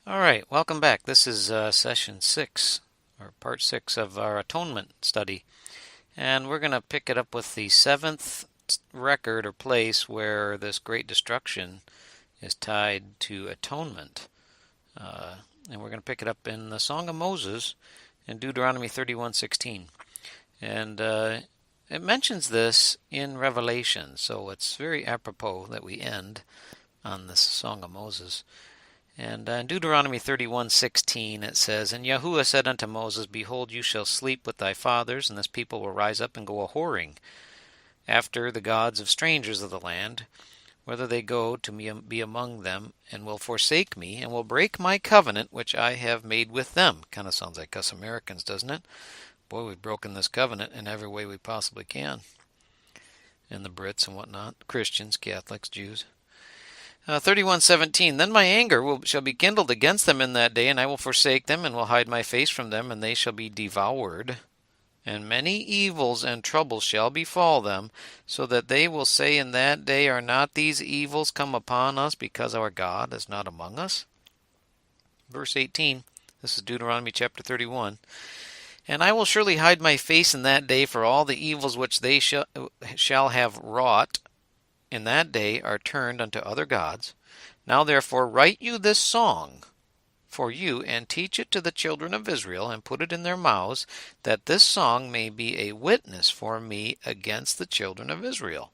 All right, welcome back. This is session 6, or part 6 of our Atonement study. And we're going to pick it up with the seventh record or place where this great destruction is tied to atonement. And we're going to pick it up in the Song of Moses in Deuteronomy 31:16. And it mentions this in Revelation, so it's very apropos that we end on this Song of Moses. And in Deuteronomy 31:16 it says, And Yahuwah said unto Moses, Behold, you shall sleep with thy fathers, and this people will rise up and go a-whoring after the gods of strangers of the land, whether they go to be among them, and will forsake me, and will break my covenant which I have made with them. Kind of sounds like us Americans, doesn't it? Boy, we've broken this covenant in every way we possibly can. And the Brits and whatnot, Christians, Catholics, Jews. 31:17 Then my anger shall be kindled against them in that day, and I will forsake them, and will hide my face from them, and they shall be devoured. And many evils and troubles shall befall them, so that they will say in that day, Are not these evils come upon us, because our God is not among us? Verse 18, this is Deuteronomy chapter 31. And I will surely hide my face in that day, for all the evils which they shall have wrought in that day are turned unto other gods. Now therefore write you this song for you, and teach it to the children of Israel, and put it in their mouths, that this song may be a witness for me against the children of Israel.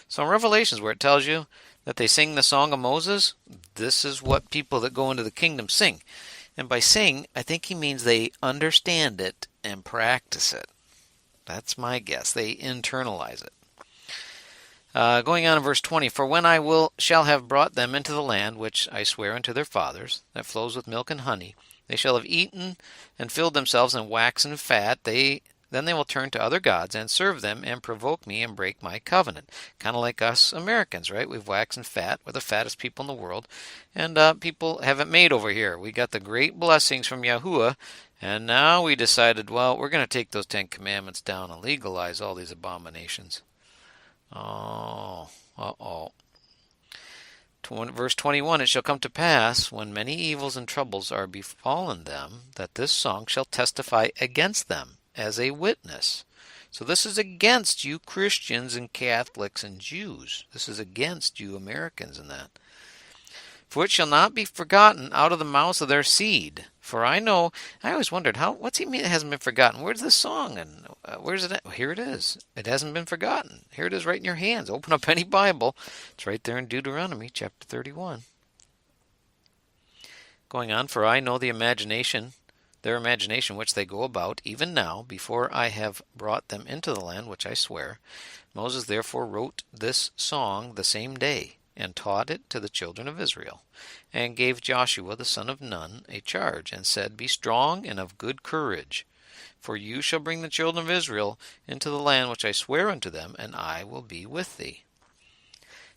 So in Revelations, where it tells you that they sing the Song of Moses, this is what people that go into the kingdom sing. And by sing, I think he means they understand it and practice it. That's my guess. They internalize it. Going on in verse 20, For when shall have brought them into the land which I swear unto their fathers, that flows with milk and honey, they shall have eaten and filled themselves and waxen fat. Then they will turn to other gods and serve them and provoke me and break my covenant. Kind of like us Americans, right? We've waxen fat. We're the fattest people in the world. And people have it made over here. We got the great blessings from Yahuwah. And now we decided, well, we're going to take those 10 commandments down and legalize all these abominations. Oh, uh-oh. Verse 21, It shall come to pass, when many evils and troubles are befallen them, that this song shall testify against them as a witness. So this is against you Christians and Catholics and Jews. This is against you Americans and that. For it shall not be forgotten out of the mouths of their seed. For I always wondered, what's he mean it hasn't been forgotten? Where's this song? And where's it at? Well, here it is. It hasn't been forgotten. Here it is right in your hands. Open up any Bible. It's right there in Deuteronomy chapter 31. Going on, For I know their imagination which they go about, even now, before I have brought them into the land which I swear. Moses therefore wrote this song the same day, and taught it to the children of Israel, and gave Joshua the son of Nun a charge, and said, Be strong and of good courage, for you shall bring the children of Israel into the land which I swear unto them, and I will be with thee.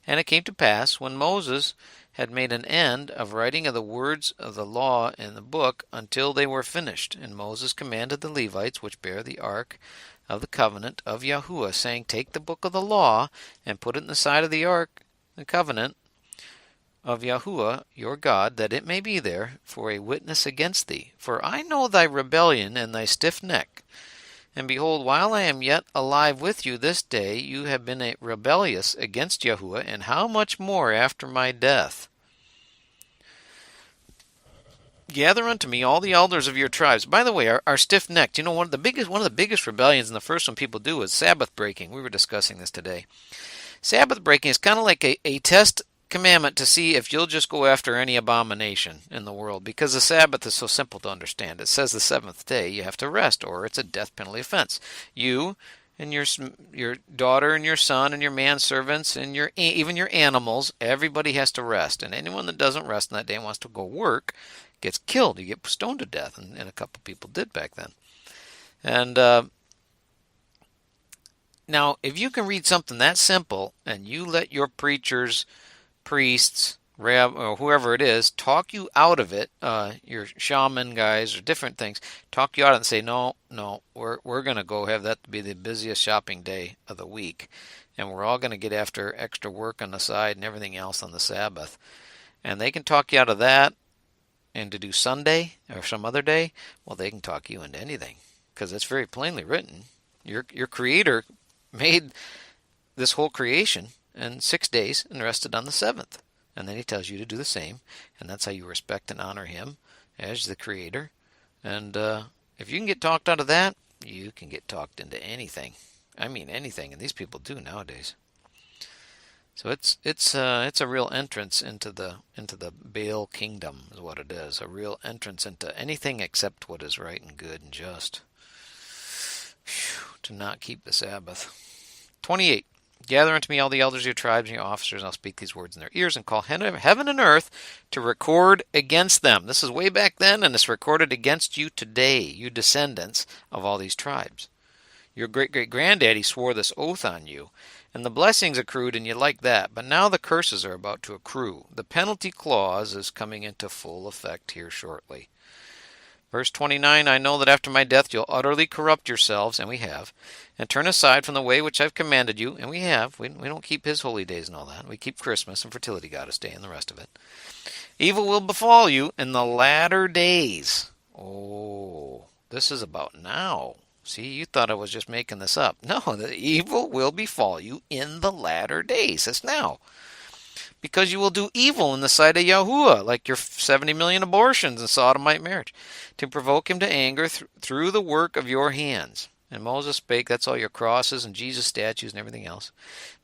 And it came to pass, when Moses had made an end of writing of the words of the law in the book, until they were finished, and Moses commanded the Levites, which bear the ark of the covenant of Yahuwah, saying, Take the book of the law, and put it in the side of the ark, the covenant of Yahuwah your God, that it may be there for a witness against thee. For I know thy rebellion and thy stiff neck. And behold, while I am yet alive with you this day, you have been rebellious against Yahuwah, and how much more after my death? Gather unto me all the elders of your tribes. By the way, our stiff-necked, one of the biggest rebellions, and the first one people do, is Sabbath breaking. We were discussing this today. Sabbath breaking is kind of like a test commandment to see if you'll just go after any abomination in the world, because the Sabbath is so simple to understand. It says the seventh day you have to rest, or it's a death penalty offense. You and your daughter and your son and your manservants and even your animals, everybody has to rest. And anyone that doesn't rest on that day and wants to go work gets killed. You get stoned to death, and a couple people did back then. And now, if you can read something that simple, and you let your preachers, priests, or whoever it is, talk you out of it, your shaman guys or different things, talk you out of it and say, no, we're going to go have that to be the busiest shopping day of the week, and we're all going to get after extra work on the side and everything else on the Sabbath. And they can talk you out of that, and to do Sunday or some other day, well, they can talk you into anything because it's very plainly written. Your Creator made this whole creation in 6 days and rested on the seventh. And then he tells you to do the same. And that's how you respect and honor him as the Creator. And if you can get talked out of that, you can get talked into anything. I mean anything, and these people do nowadays. So it's a real entrance into the Baal kingdom is what it is. A real entrance into anything except what is right and good and just. Whew, to not keep the Sabbath. 28. Gather unto me all the elders of your tribes and your officers, and I'll speak these words in their ears, and call heaven and earth to record against them. This is way back then, and it's recorded against you today, you descendants of all these tribes. Your great-great-granddaddy swore this oath on you, and the blessings accrued, and you like that, but now the curses are about to accrue. The penalty clause is coming into full effect here shortly. Verse 29, I know that after my death you'll utterly corrupt yourselves, and we have, and turn aside from the way which I've commanded you, and we have. We don't keep his holy days and all that. We keep Christmas and Fertility Goddess Day and the rest of it. Evil will befall you in the latter days. Oh, this is about now. See, you thought I was just making this up. No, the evil will befall you in the latter days. It's now. Because you will do evil in the sight of Yahuwah, like your 70 million abortions and sodomite marriage, to provoke him to anger through the work of your hands. And Moses spake, that's all your crosses and Jesus statues and everything else.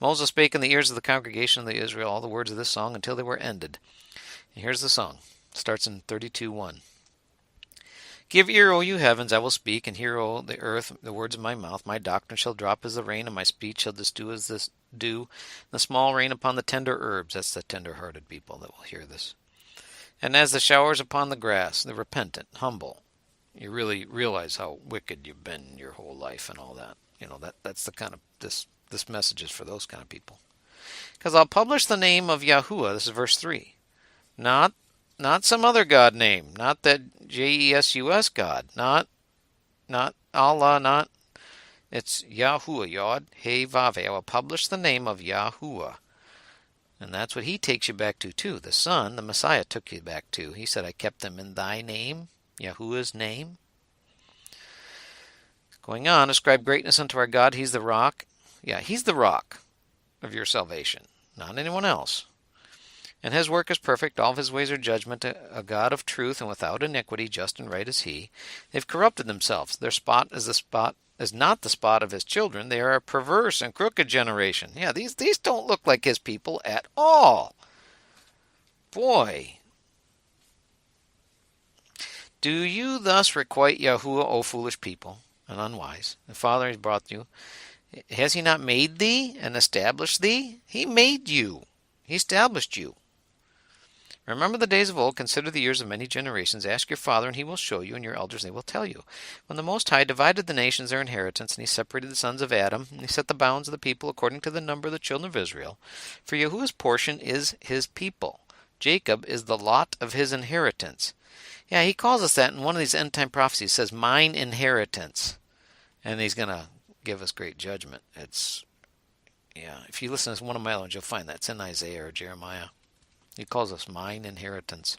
Moses spake in the ears of the congregation of the Israel all the words of this song until they were ended. And here's the song. It starts in 32:1. Give ear, O you heavens, I will speak, and hear, O the earth, the words of my mouth. My doctrine shall drop as the rain, and my speech shall dew as the dew, the small rain upon the tender herbs. That's the tender-hearted people that will hear this. And as the showers upon the grass, the repentant, humble. You really realize how wicked you've been your whole life and all that. You know, that's the kind of, this message is for those kind of people. Because I'll publish the name of Yahuwah, this is verse 3. Not some other God name, not that Jesus God, not Allah, not, it's Yahuwah, Yod, He, Vav. I will publish the name of Yahuwah. And that's what he takes you back to too. The Son, the Messiah, took you back to. He said, I kept them in thy name, Yahuwah's name. Going on, ascribe greatness unto our God. He's the rock. Yeah, he's the rock of your salvation, not anyone else. And his work is perfect. All of his ways are judgment. A God of truth and without iniquity, just and right is he. They've corrupted themselves. Their spot is not the spot of his children. They are a perverse and crooked generation. Yeah, these don't look like his people at all. Boy. Do you thus requite Yahuwah, O foolish people, and unwise? The Father has brought you. Has he not made thee and established thee? He made you. He established you. Remember the days of old, consider the years of many generations. Ask your father, and he will show you, and your elders, they will tell you. When the Most High divided the nations their inheritance, and he separated the sons of Adam, and he set the bounds of the people according to the number of the children of Israel. For Yahuwah's portion is his people. Jacob is the lot of his inheritance. Yeah, he calls us that in one of these end-time prophecies. It says, mine inheritance. And he's going to give us great judgment. If you listen to one of my ones, you'll find that's in Isaiah or Jeremiah. He calls us mine inheritance.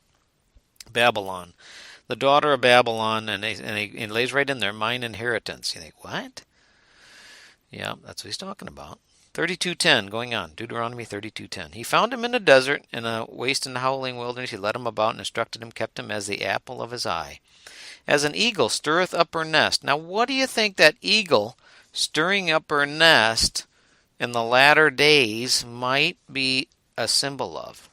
Babylon, the daughter of Babylon, and he lays right in there, mine inheritance. You think, what? Yeah, that's what he's talking about. 32:10, going on, Deuteronomy 32:10. He found him in a desert, in a waste and howling wilderness. He led him about and instructed him, kept him as the apple of his eye. As an eagle stirreth up her nest. Now, what do you think that eagle stirring up her nest in the latter days might be a symbol of?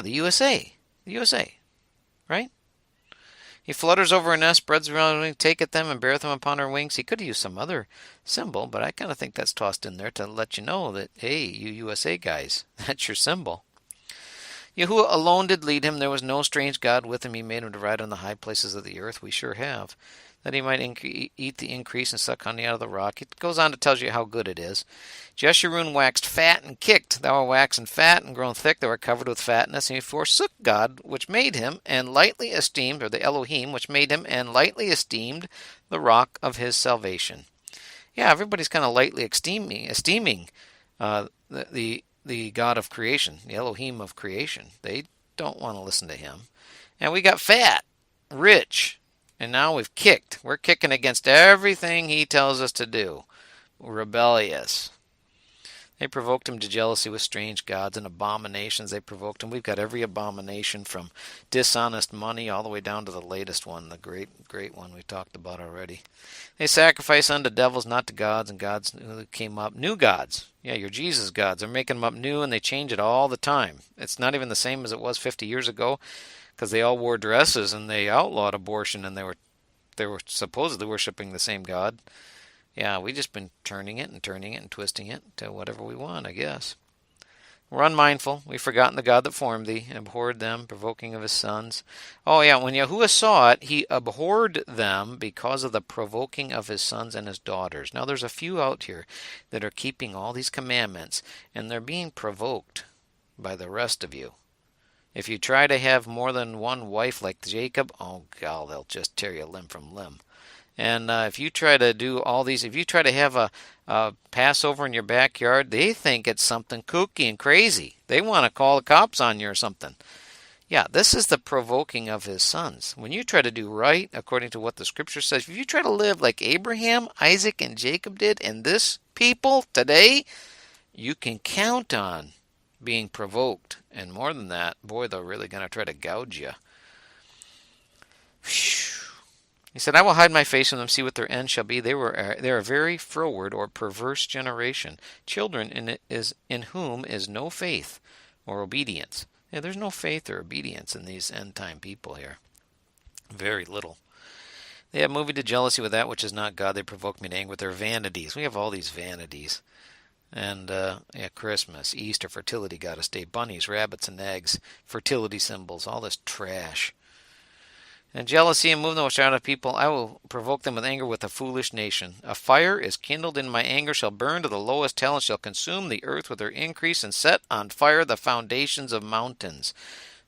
The USA. The USA, right? He flutters over her nest, spreads around her wings, taketh them, and beareth them upon her wings. He could have used some other symbol, but I kind of think that's tossed in there to let you know that, hey, you USA guys, that's your symbol. Yahuwah alone did lead him. There was no strange God with him. He made him to ride on the high places of the earth. We sure have. That he might eat the increase and suck honey out of the rock. It goes on to tell you how good it is. Jeshurun waxed fat and kicked. Thou art waxen fat and grown thick. Thou art covered with fatness. And he forsook God, which made him, and lightly esteemed, or the Elohim, which made him, and lightly esteemed the rock of his salvation. Yeah, everybody's kind of lightly esteeming the the God of creation, the Elohim of creation. They don't want to listen to him. And we got fat, rich, and now we've kicked. We're kicking against everything he tells us to do. Rebellious. They provoked him to jealousy with strange gods and abominations. They provoked him. We've got every abomination from dishonest money all the way down to the latest one, the great one we talked about already. They sacrifice unto devils, not to gods, and gods who came up. New gods. Yeah, your Jesus gods. They're making them up new, and they change it all the time. It's not even the same as it was 50 years ago, because they all wore dresses and they outlawed abortion, and they were supposedly worshiping the same God. Yeah, we just been turning it and twisting it to whatever we want, I guess. We're unmindful. We've forgotten the God that formed thee, and abhorred them, provoking of his sons. Oh, yeah, when Yahuwah saw it, he abhorred them because of the provoking of his sons and his daughters. Now, there's a few out here that are keeping all these commandments, and they're being provoked by the rest of you. If you try to have more than one wife like Jacob, oh, God, they'll just tear you limb from limb. And if you try to do all these, if you try to have a Passover in your backyard, they think it's something kooky and crazy. They want to call the cops on you or something. Yeah, this is the provoking of his sons. When you try to do right, according to what the scripture says, if you try to live like Abraham, Isaac, and Jacob did, and this people today, you can count on being provoked. And more than that, boy, they're really going to try to gouge you. Whew. He said, I will hide my face from them, see what their end shall be. They are a very froward or perverse generation, children in whom is no faith or obedience. Yeah, there's no faith or obedience in these end time people here. Very little. They have moved to jealousy with that which is not God. They provoke me to anger with their vanities. We have all these vanities. And Christmas, Easter, fertility goddess day, bunnies, rabbits, and eggs, fertility symbols, all this trash. And jealousy and move them out of people, I will provoke them with anger with a foolish nation. A fire is kindled in my anger, shall burn to the lowest hell, and shall consume the earth with her increase, and set on fire the foundations of mountains.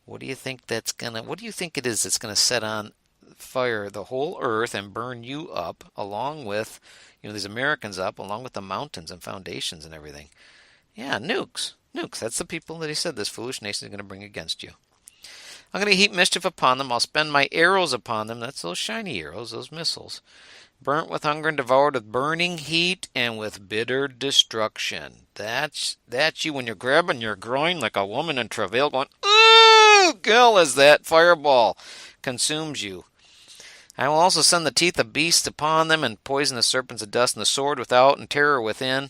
What do you think what do you think it is that's gonna set on fire the whole earth and burn you up, along with, these Americans up, along with the mountains and foundations and everything? Yeah, nukes. Nukes. That's the people that he said this foolish nation is going to bring against you. I'm going to heap mischief upon them. I'll spend my arrows upon them. That's those shiny arrows, those missiles. Burnt with hunger and devoured with burning heat and with bitter destruction. That's you when you're grabbing your groin like a woman in travail going, ooh, girl, as that fireball consumes you. I will also send the teeth of beasts upon them and poison the serpents of dust and the sword without and terror within.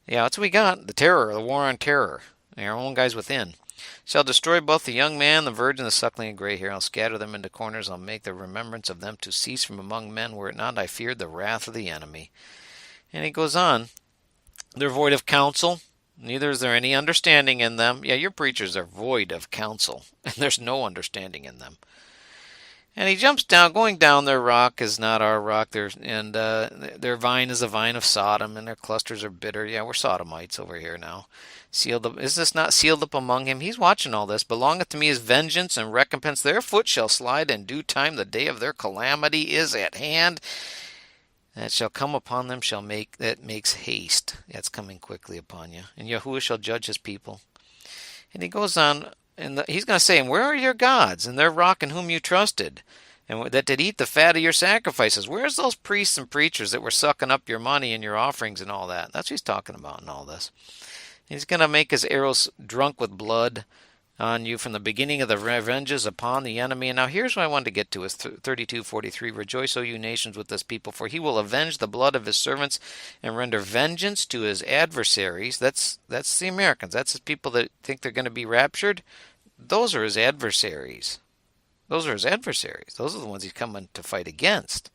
Yeah, that's what we got. The terror, the war on terror. Our own guys within. Shall destroy both the young man, the virgin, the suckling, and gray hair. I'll scatter them into corners. I'll make the remembrance of them to cease from among men. Were it not, I feared the wrath of the enemy. And he goes on. They're void of counsel. Neither is there any understanding in them. Yeah, your preachers are void of counsel, and there's no understanding in them. And he jumps down. Going down, their rock is not our rock. Their vine is the vine of Sodom, and their clusters are bitter. Yeah, we're Sodomites over here now. Sealed up. Is this not sealed up among him? He's watching all this. Belongeth to me is vengeance and recompense. Their foot shall slide in due time. The day of their calamity is at hand. That shall come upon them that makes haste. That's coming quickly upon you. And Yahuwah shall judge his people. And he goes on, and he's going to say, where are your gods and their rock in whom you trusted, and that did eat the fat of your sacrifices? Where's those priests and preachers that were sucking up your money and your offerings and all that? That's what he's talking about in all this. He's going to make his arrows drunk with blood on you from the beginning of the revenges upon the enemy. And now here's what I wanted to get to is 32:43. Rejoice, O you nations, with this people, for he will avenge the blood of his servants and render vengeance to his adversaries. That's the Americans. That's the people that think they're going to be raptured. Those are his adversaries. Those are the ones he's coming to fight against.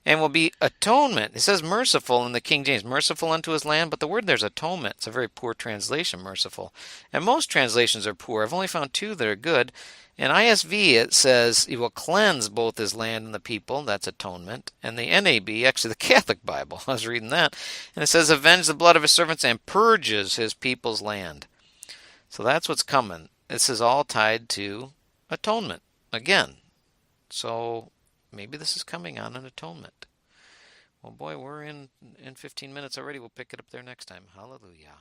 And will be atonement. It says merciful in the King James, merciful unto his land, but the word there's atonement. It's a very poor translation, merciful. And most translations are poor. I've only found two that are good. In ISV, it says he will cleanse both his land and the people. That's atonement. And the NAB, actually the Catholic Bible, I was reading that, and it says avenge the blood of his servants and purges his people's land. So that's what's coming. This is all tied to atonement again. So maybe this is coming on an atonement. Well, boy, we're in 15 minutes already. We'll pick it up there next time. Hallelujah.